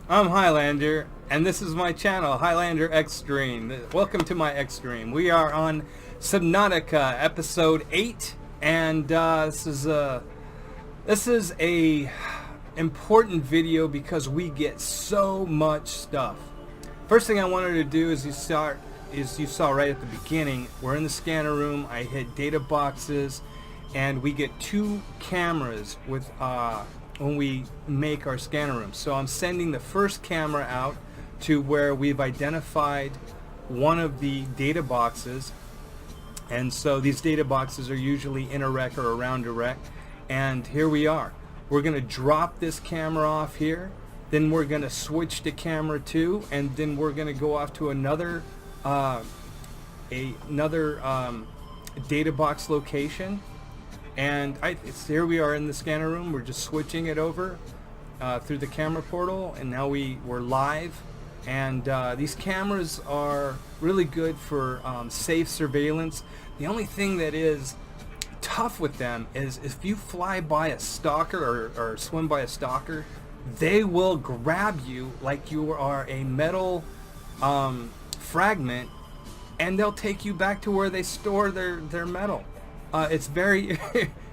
I'm Hylander, and this is my channel, Hylander Extreme. Welcome to my Extreme. We are on Subnautica, episode 8, and this is a important video because we get so much stuff. First thing I wanted to do is you saw right at the beginning, we're in the scanner room. I hit data boxes, and we get 2 cameras with when we make our scanner room. So I'm sending the first camera out to where we've identified one of the data boxes, and so these data boxes are usually in a wreck or around a wreck, and here we are. We're going to drop this camera off here, then we're going to switch to camera 2, and then we're going to go off to another data box location. And here we are in the scanner room. We're just switching it over through the camera portal, and now we're live. And these cameras are really good for safe surveillance. The only thing that is tough with them is if you fly by a stalker or swim by a stalker, they will grab you like you are a metal fragment, and they'll take you back to where they store their metal. It's very,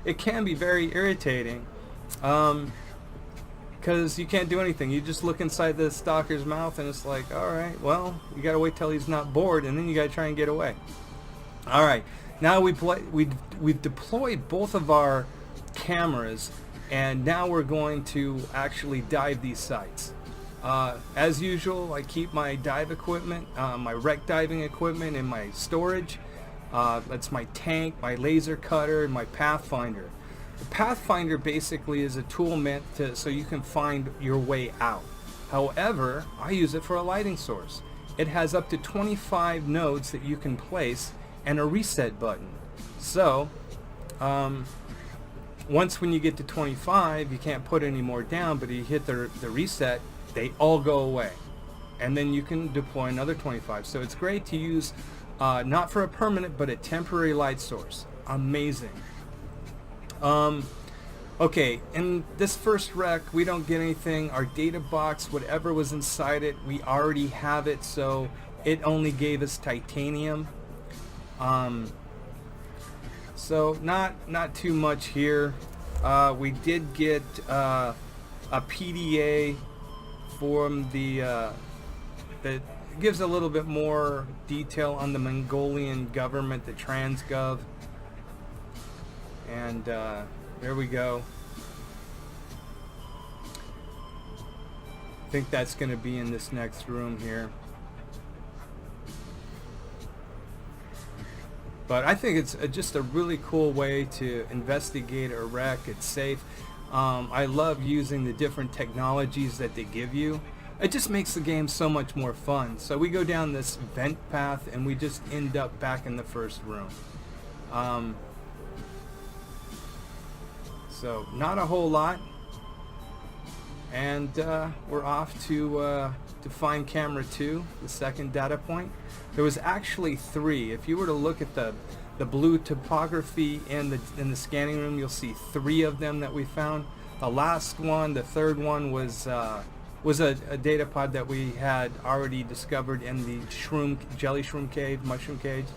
it can be very irritating, because you can't do anything. You just look inside the stalker's mouth, and it's like, all right, well, you gotta wait till he's not bored, and then you gotta try and get away. All right, now we've deployed both of our cameras, and now we're going to actually dive these sites. As usual, I keep my dive equipment, my wreck diving equipment in my storage. That's my tank, my laser cutter, and my pathfinder. The pathfinder basically is a tool meant so you can find your way out. However, I use it for a lighting source. It has up to 25 nodes that you can place and a reset button. So once when you get to 25, you can't put any more down, but you hit the reset, they all go away, and then you can deploy another 25. So it's great to use not for a permanent, but a temporary light source. Amazing. Okay, in this first wreck, we don't get anything. Our data box, whatever was inside it, we already have it, so it only gave us titanium. So not too much here. We did get a PDA from that gives a little bit more detail on the Mongolian government, the Transgov. And there we go. I think that's going to be in this next room here. But I think it's just a really cool way to investigate a wreck. It's safe. I love using the different technologies that they give you. It just makes the game so much more fun. So we go down this vent path, and we just end up back in the first room. So not a whole lot, and we're off to find camera 2, the second data point. There was actually 3. If you were to look at the blue topography in the scanning room, you'll see 3 of them that we found. The last one, the third one, was a data pod that we had already discovered in the jelly shroom cave, mushroom cage.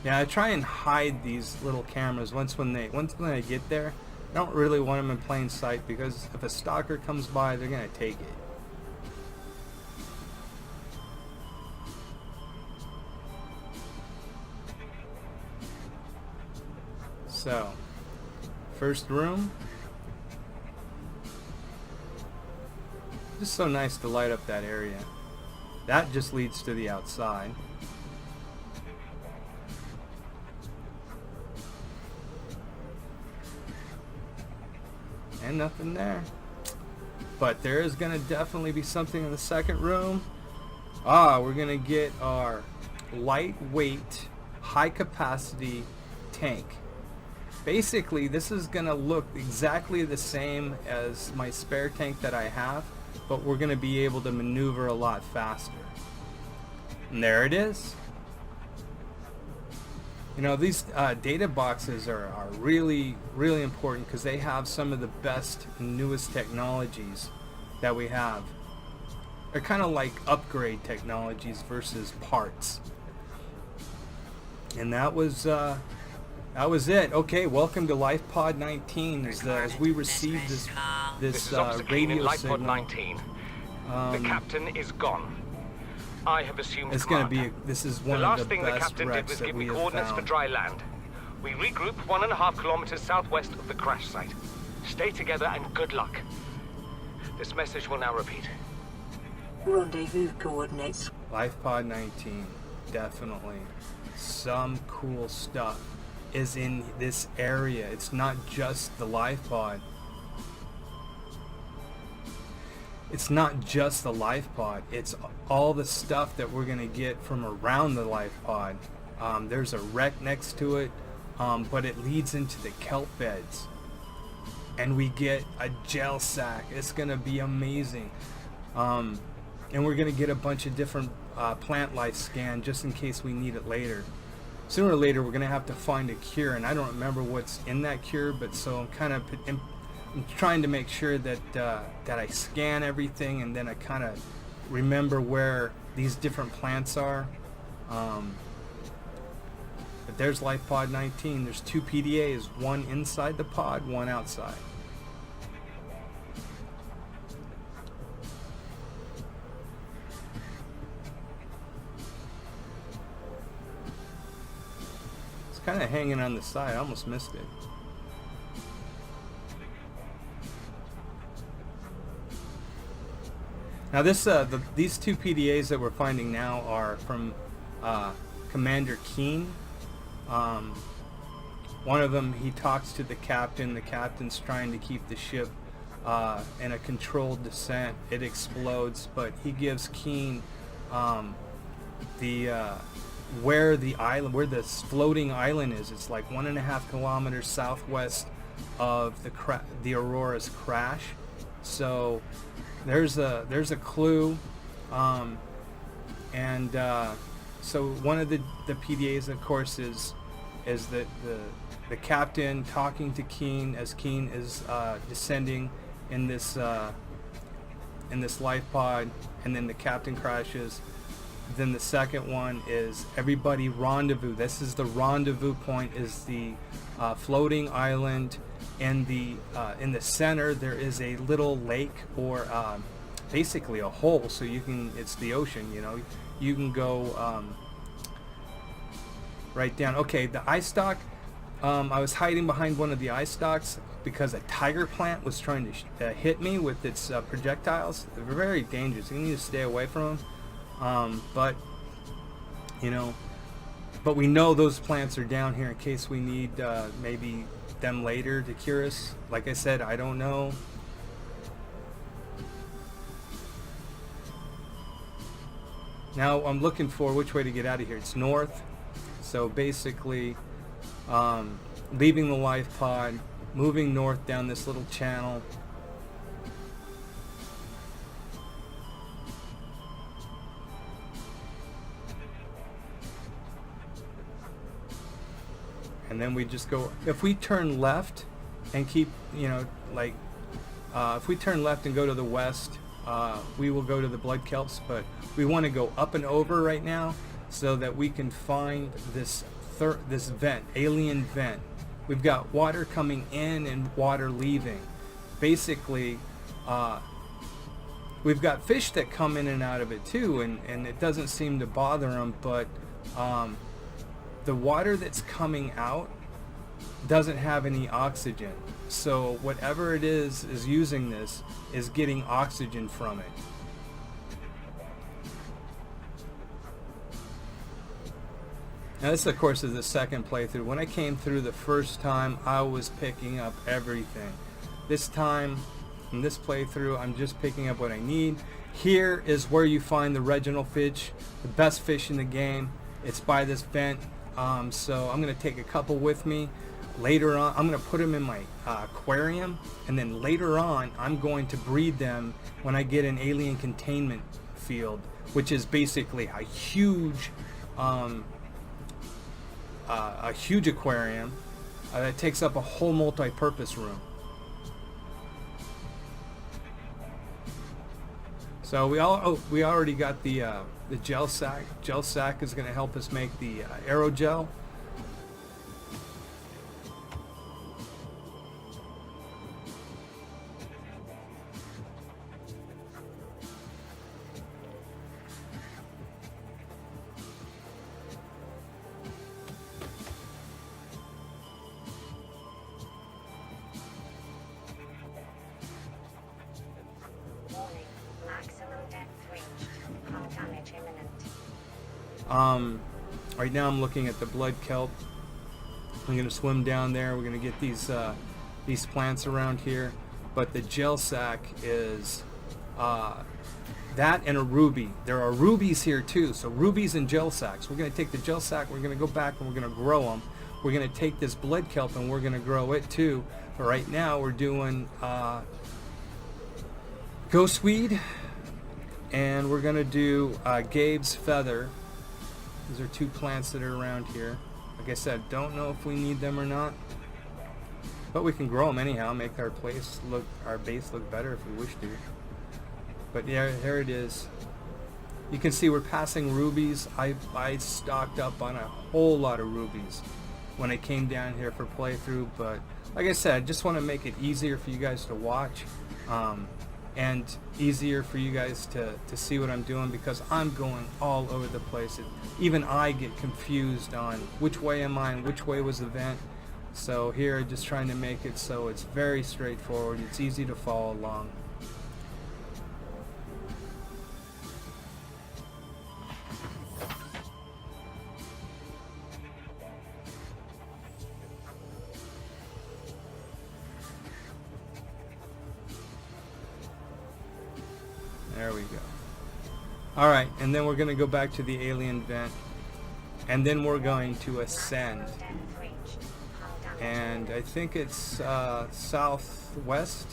Yeah, I try and hide these little cameras when I get there. I don't really want them in plain sight, because if a stalker comes by, they're gonna take it. So, first room. Just so nice to light up that area. That just leads to the outside. And nothing there. But there is going to definitely be something in the second room. We're going to get our lightweight, high capacity tank. Basically, this is going to look exactly the same as my spare tank that I have, but we're going to be able to maneuver a lot faster. And there it is. You know, these data boxes are really, really important because they have some of the best and newest technologies that we have. They're kind of like upgrade technologies versus parts. And that was it. Okay, welcome to Lifepod 19 as we receive this radio Lifepod signal. 19. The captain is gone. I have assumed It's going to command. be. This is one The of last the thing the best captain did wrecks was that give we me have coordinates for found. dry land. We regroup 1.5 kilometers southwest of the crash site. Stay together and good luck. This message will now repeat. Rendezvous coordinates. Lifepod 19, definitely. Some cool stuff is in this area. It's not just the Lifepod. It's not just the Lifepod. It's all the stuff that we're going to get from around the Lifepod. There's a wreck next to it, but it leads into the kelp beds. And we get a gel sack. It's going to be amazing. And we're going to get a bunch of different plant life scan just in case we need it later. Sooner or later, we're going to have to find a cure, and I don't remember what's in that cure, but so I'm trying to make sure that that I scan everything, and then I kind of remember where these different plants are. But there's Lifepod 19. There's 2 PDAs, one inside the pod, one outside. Kind of hanging on the side. I almost missed it. Now this these 2 PDAs that we're finding now are from Commander Keen. One of them, he talks to the captain. The captain's trying to keep the ship in a controlled descent. It explodes, but he gives Keen where the floating island is. It's like 1.5 kilometers southwest of the Aurora's crash. So there's a clue, and so one of the PDAs, of course, is the captain talking to Keen as Keen is descending in this Lifepod, and then the captain crashes. Then the second one is everybody rendezvous. This is the rendezvous point, is the floating island, and in the center there is a little lake, or basically a hole. So it's the ocean. You know, you can go right down. Okay, the eye stalk. I was hiding behind one of the eye stalks because a tiger plant was trying to hit me with its projectiles. They're very dangerous. You need to stay away from them. But we know those plants are down here in case we need maybe them later to cure us. Like I said, I don't know. Now I'm looking for which way to get out of here. It's north. So basically, leaving the Lifepod, moving north down this little channel. And then we just go, if we turn left and keep, if we turn left and go to the west, we will go to the blood kelps, but we want to go up and over right now so that we can find this vent, alien vent. We've got water coming in and water leaving. Basically, we've got fish that come in and out of it too, and it doesn't seem to bother them, but the water that's coming out doesn't have any oxygen. So whatever it is using this is getting oxygen from it. Now this, of course, is the second playthrough. When I came through the first time, I was picking up everything. This time, in this playthrough, I'm just picking up what I need. Here is where you find the reginald fish, the best fish in the game. It's by this vent. So I'm going to take a couple with me. Later on, I'm going to put them in my aquarium, and then later on, I'm going to breed them when I get an alien containment field, which is basically a huge a huge aquarium that takes up a whole multi-purpose room. So we already got the gel sack. Gel sack is going to help us make the aerogel. Right now I'm looking at the blood kelp. I'm going to swim down there. We're going to get these plants around here. But the gel sack is that and a ruby. There are rubies here too. So rubies and gel sacks. We're going to take the gel sack. We're going to go back and we're going to grow them. We're going to take this blood kelp and we're going to grow it too. But right now we're doing ghostweed, and we're going to do Gabe's feather. These are two plants that are around here. Like I said, don't know if we need them or not, but we can grow them anyhow, make our base look better if we wish to. But yeah, here it is. You can see we're passing rubies. I stocked up on a whole lot of rubies when I came down here for playthrough, but like I said, I just want to make it easier for you guys to watch. And easier for you guys to see what I'm doing, because I'm going all over the place. Even I get confused on which way am I and which way was the vent. So here, just trying to make it so it's very straightforward. It's easy to follow along. There we go. Alright, and then we're going to go back to the alien vent, and then we're going to ascend. And I think it's southwest.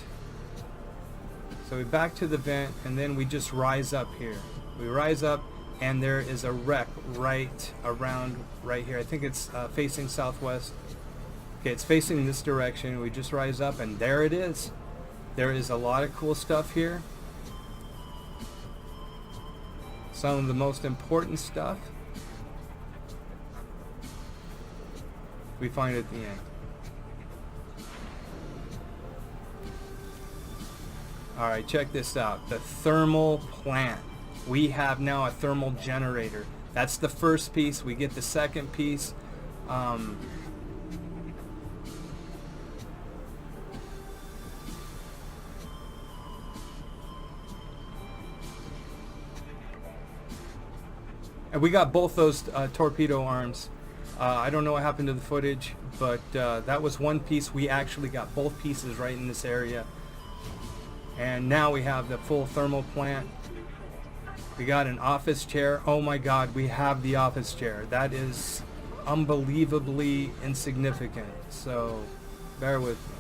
So we back to the vent, and then we just rise up here. We rise up, and there is a wreck right around right here. I think it's facing southwest. Okay, it's facing this direction. We just rise up, and there it is. There is a lot of cool stuff here. Some of the most important stuff we find at the end. Alright, check this out. The thermal plant. We have now a thermal generator. That's the first piece. We get the second piece. And we got both those torpedo arms. I don't know what happened to the footage, but that was one piece. We actually got both pieces right in this area. And now we have the full thermal plant. We got an office chair. Oh my God, we have the office chair. That is unbelievably insignificant. So bear with me.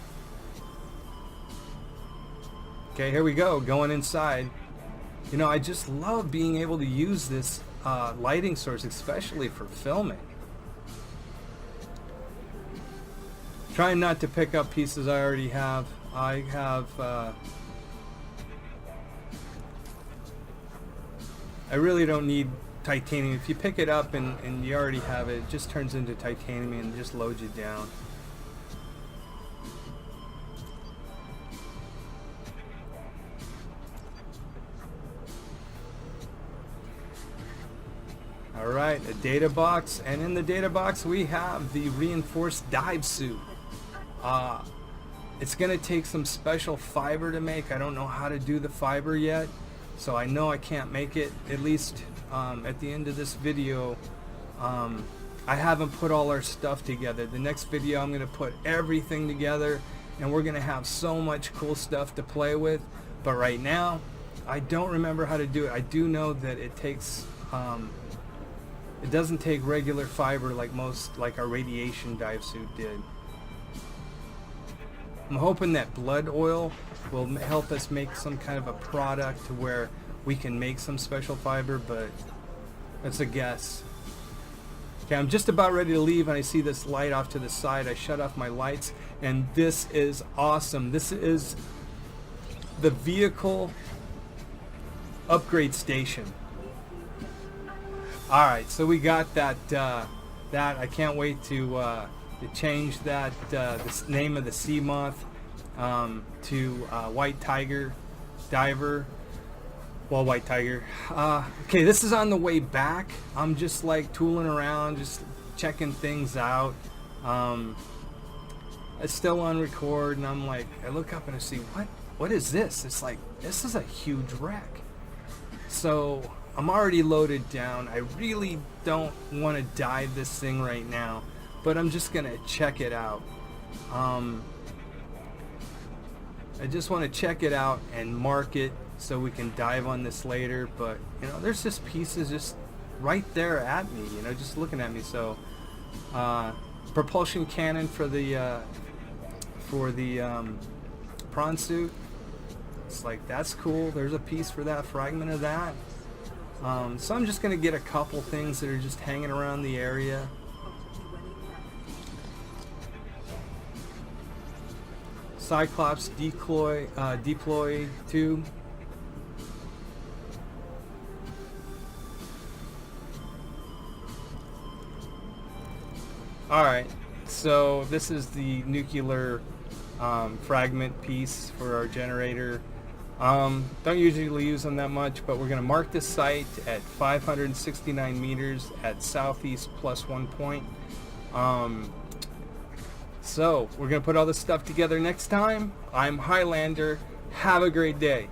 Okay, here we go, going inside. You know, I just love being able to use this lighting source, especially for filming. Trying not to pick up pieces I already have. I have I really don't need titanium. If you pick it up and you already have it, it just turns into titanium and just loads you down. Alright, a data box, and in the data box we have the reinforced dive suit. It's going to take some special fiber to make. I don't know how to do the fiber yet, so I know I can't make it, at least at the end of this video. I haven't put all our stuff together. The next video I'm going to put everything together, and we're going to have so much cool stuff to play with. But right now, I don't remember how to do it. I do know that it takes... it doesn't take regular fiber like our radiation dive suit did. I'm hoping that blood oil will help us make some kind of a product to where we can make some special fiber, but that's a guess. Okay, I'm just about ready to leave and I see this light off to the side. I shut off my lights and this is awesome. This is the vehicle upgrade station. Alright, so we got that. I can't wait to change that, the name of the sea moth to white tiger diver. Well, white tiger. Okay, this is on the way back. I'm just like tooling around, just checking things out. It's still on record, and I'm like, I look up and I see, what is this? It's like, this is a huge wreck. So I'm already loaded down. I really don't want to dive this thing right now, but I'm just gonna check it out. I just want to check it out and mark it so we can dive on this later. But you know, there's just pieces just right there at me, you know, just looking at me. So propulsion cannon for the prawn suit. It's like, that's cool. There's a piece for that, fragment of that. So I'm just gonna get a couple things that are just hanging around the area. Cyclops decoy deploy tube. Alright, so this is the nuclear fragment piece for our generator. Don't usually use them that much, but we're going to mark this site at 569 meters at southeast plus 1 point. So we're going to put all this stuff together next time. I'm Hylander. Have a great day.